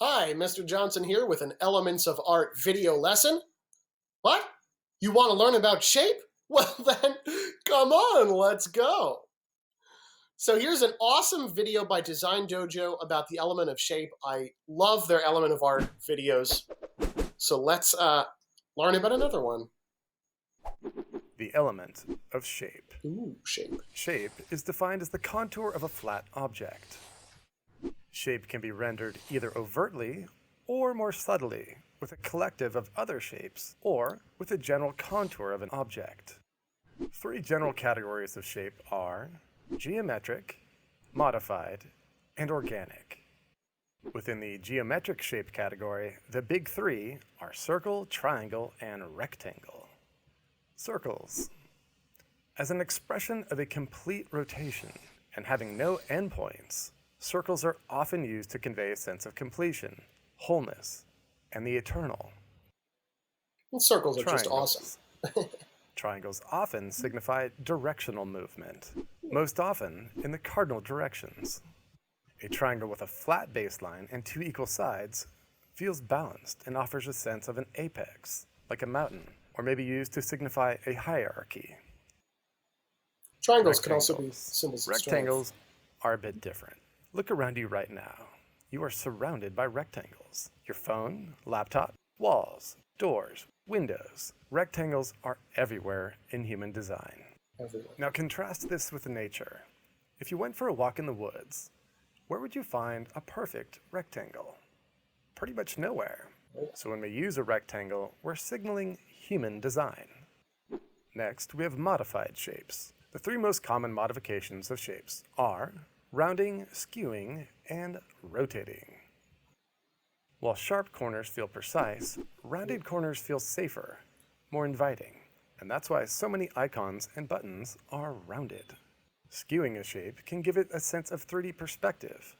Hi, Mr. Johnson here with an Elements of Art video lesson. What? You want to learn about shape? Well then, come on, let's go. So here's an awesome video by Design Dojo about the element of shape. I love their Element of Art videos. So let's learn about another one. The element of shape. Ooh, shape. Shape is defined as the contour of a flat object. Shape can be rendered either overtly or more subtly with a collective of other shapes or with a general contour of an object. Three general categories of shape are geometric, modified, and organic. Within the geometric shape category, the big three are circle, triangle, and rectangle. Circles. As an expression of a complete rotation and having no endpoints, circles are often used to convey a sense of completion, wholeness, and the eternal. And circles are just awesome. Triangles often signify directional movement, most often in the cardinal directions. A triangle with a flat baseline and two equal sides feels balanced and offers a sense of an apex, like a mountain, or may be used to signify a hierarchy. Triangles can also be symbols of strength. Rectangles are a bit different. Look around you right now. You are surrounded by rectangles. Your phone, laptop, walls, doors, windows. Rectangles are everywhere in human design. Everywhere. Now contrast this with nature. If you went for a walk in the woods, where would you find a perfect rectangle? Pretty much nowhere. So when we use a rectangle, we're signaling human design. Next, we have modified shapes. The three most common modifications of shapes are rounding, skewing, and rotating. While sharp corners feel precise, rounded corners feel safer, more inviting, and that's why so many icons and buttons are rounded. Skewing a shape can give it a sense of 3D perspective,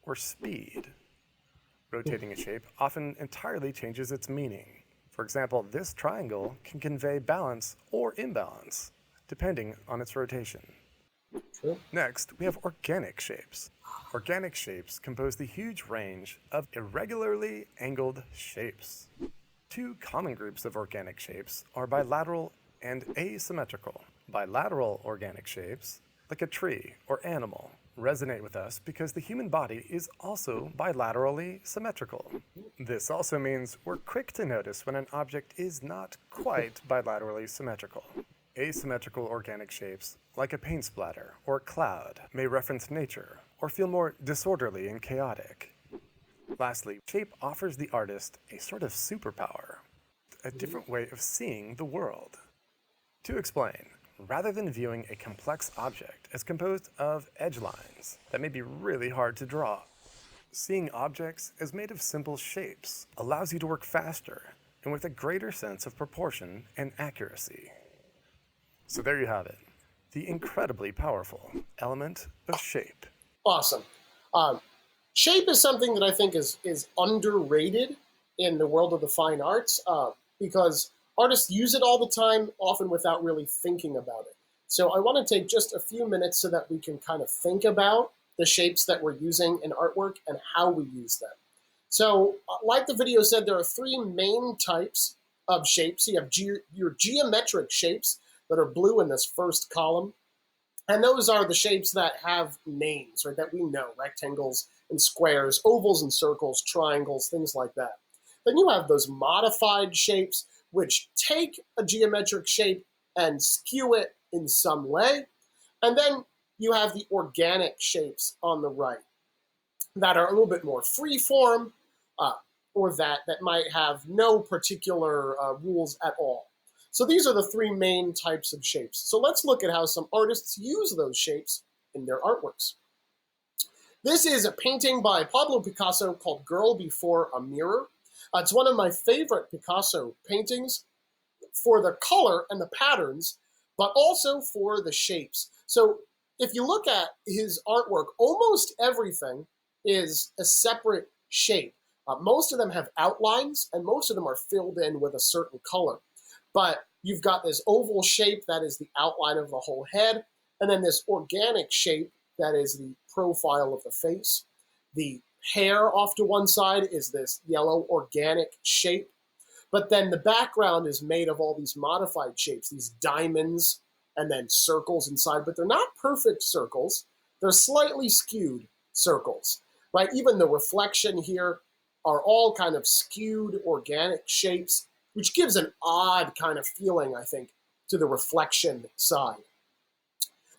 or speed. Rotating a shape often entirely changes its meaning. For example, this triangle can convey balance or imbalance, depending on its rotation. True. Next, we have organic shapes. Organic shapes compose the huge range of irregularly angled shapes. Two common groups of organic shapes are bilateral and asymmetrical. Bilateral organic shapes, like a tree or animal, resonate with us because the human body is also bilaterally symmetrical. This also means we're quick to notice when an object is not quite bilaterally symmetrical. Asymmetrical organic shapes, like a paint splatter or a cloud, may reference nature or feel more disorderly and chaotic. Lastly, shape offers the artist a sort of superpower, a different way of seeing the world. To explain, rather than viewing a complex object as composed of edge lines that may be really hard to draw, seeing objects as made of simple shapes allows you to work faster and with a greater sense of proportion and accuracy. So there you have it, the incredibly powerful element of shape. Awesome. Shape is something that I think is underrated in the world of the fine arts because artists use it all the time, often without really thinking about it. So I want to take just a few minutes so that we can kind of think about the shapes that we're using in artwork and how we use them. So like the video said, there are three main types of shapes. You have your geometric shapes that are blue in this first column. And those are the shapes that have names, right, that we know, rectangles and squares, ovals and circles, triangles, things like that. Then you have those modified shapes, which take a geometric shape and skew it in some way. And then you have the organic shapes on the right that are a little bit more free form or that might have no particular rules at all. So these are the three main types of shapes. So let's look at how some artists use those shapes in their artworks. This is a painting by Pablo Picasso called Girl Before a Mirror. It's one of my favorite Picasso paintings for the color and the patterns, but also for the shapes. So if you look at his artwork, almost everything is a separate shape. Most of them have outlines, and most of them are filled in with a certain color. But you've got this oval shape that is the outline of the whole head, and then this organic shape that is the profile of the face. The hair off to one side is this yellow organic shape. But then the background is made of all these modified shapes, these diamonds and then circles inside. But they're not perfect circles. They're slightly skewed circles, right? Even the reflection here are all kind of skewed organic shapes, which gives an odd kind of feeling, I think, to the reflection side.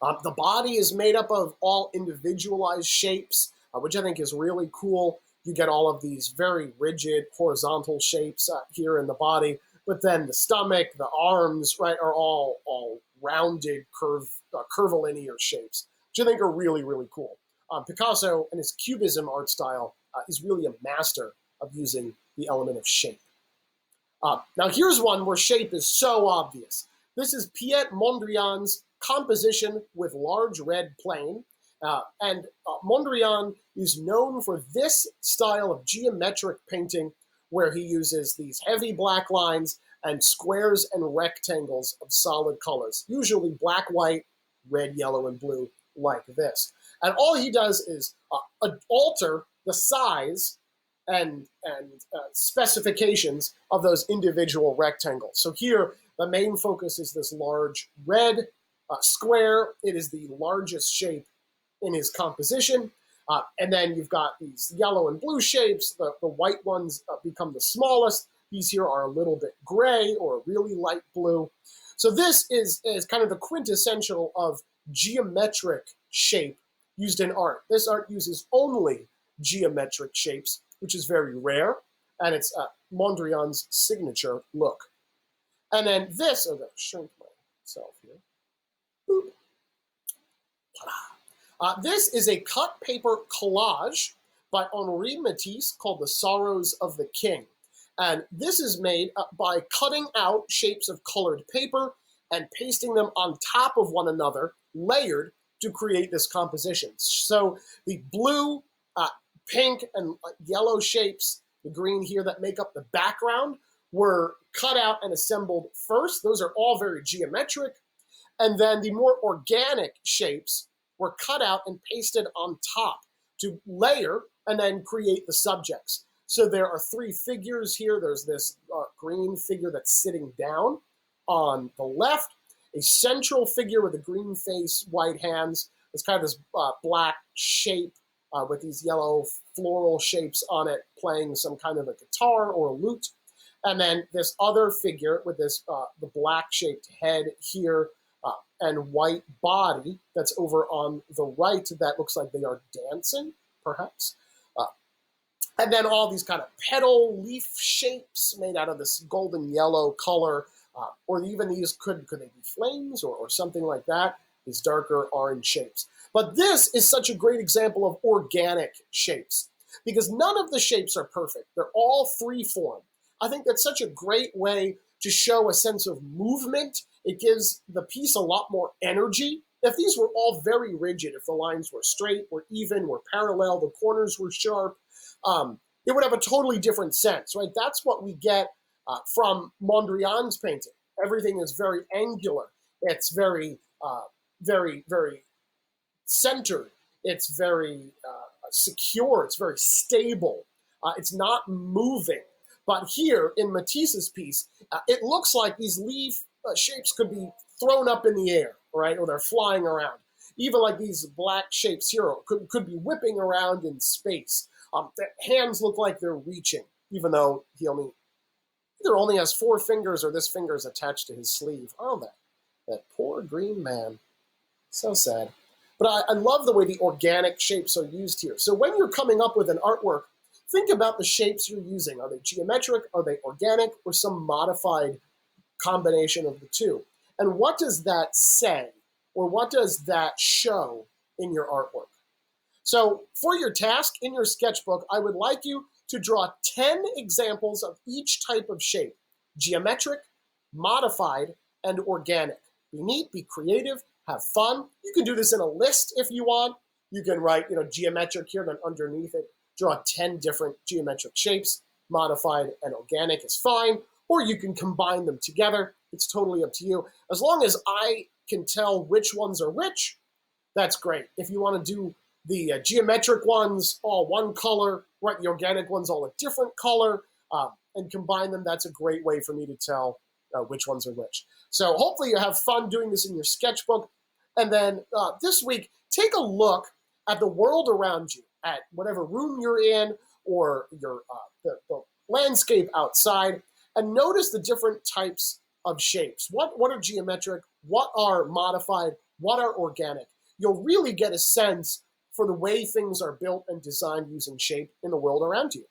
The body is made up of all individualized shapes, which I think is really cool. You get all of these very rigid horizontal shapes here in the body, but then the stomach, the arms, right, are all rounded, curvilinear shapes, which I think are really, really cool. Picasso and his Cubism art style is really a master of using the element of shape. Now here's one where shape is so obvious. This is Piet Mondrian's composition with large red plane. Mondrian is known for this style of geometric painting where he uses these heavy black lines and squares and rectangles of solid colors, usually black, white, red, yellow, and blue, like this. And all he does is alter the size and specifications of those individual rectangles. So here, the main focus is this large red square. It is the largest shape in his composition. And then you've got these yellow and blue shapes. The white ones become the smallest. These here are a little bit gray or really light blue. So this is kind of the quintessential of geometric shape used in art. This art uses only geometric shapes, which is very rare, and it's Mondrian's signature look. And then this, I'm going to shrink myself here. Boop. This is a cut paper collage by Honoree Matisse called The Sorrows of the King. And this is made by cutting out shapes of colored paper and pasting them on top of one another, layered, to create this composition. So the blue, pink, and yellow shapes, the green here that make up the background, were cut out and assembled first. Those are all very geometric. And then the more organic shapes were cut out and pasted on top to layer and then create the subjects. So there are three figures here. There's this green figure that's sitting down on the left, a central figure with a green face, white hands. It's kind of this black shape with these yellow floral shapes on it, playing some kind of a guitar or a lute. And then this other figure with this the black-shaped head here and white body that's over on the right that looks like they are dancing, perhaps. And then all these kind of petal leaf shapes made out of this golden yellow color, or even these, could they be flames or something like that, these darker orange shapes. But this is such a great example of organic shapes because none of the shapes are perfect. They're all free form. I think that's such a great way to show a sense of movement. It gives the piece a lot more energy. If these were all very rigid, if the lines were straight, were even, were parallel, the corners were sharp, it would have a totally different sense, right? That's what we get from Mondrian's painting. Everything is very angular. It's very, very, very centered. It's very secure. It's very stable. It's not moving. But here in Matisse's piece, it looks like these leaf shapes could be thrown up in the air, right? Or they're flying around. Even like these black shapes here could be whipping around in space. The hands look like they're reaching, even though he either only has 4 fingers or this finger is attached to his sleeve. Oh, that poor green man. So sad. But I love the way the organic shapes are used here. So when you're coming up with an artwork, think about the shapes you're using. Are they geometric? Are they organic? Or some modified combination of the two? And what does that say? Or what does that show in your artwork? So for your task in your sketchbook, I would like you to draw 10 examples of each type of shape: geometric, modified, and organic. Be neat, be creative, have fun. You can do this in a list if you want. You can write, geometric here, then underneath it, draw 10 different geometric shapes. Modified and organic is fine. Or you can combine them together. It's totally up to you. As long as I can tell which ones are which, that's great. If you want to do the geometric ones all one color, right? The organic ones all a different color, and combine them. That's a great way for me to tell which ones are which. So hopefully you have fun doing this in your sketchbook. And then this week, take a look at the world around you, at whatever room you're in or the landscape outside, and notice the different types of shapes. What are geometric? What are modified? What are organic? You'll really get a sense for the way things are built and designed using shape in the world around you.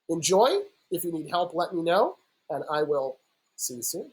Enjoy. If you need help, let me know, and I will see you soon.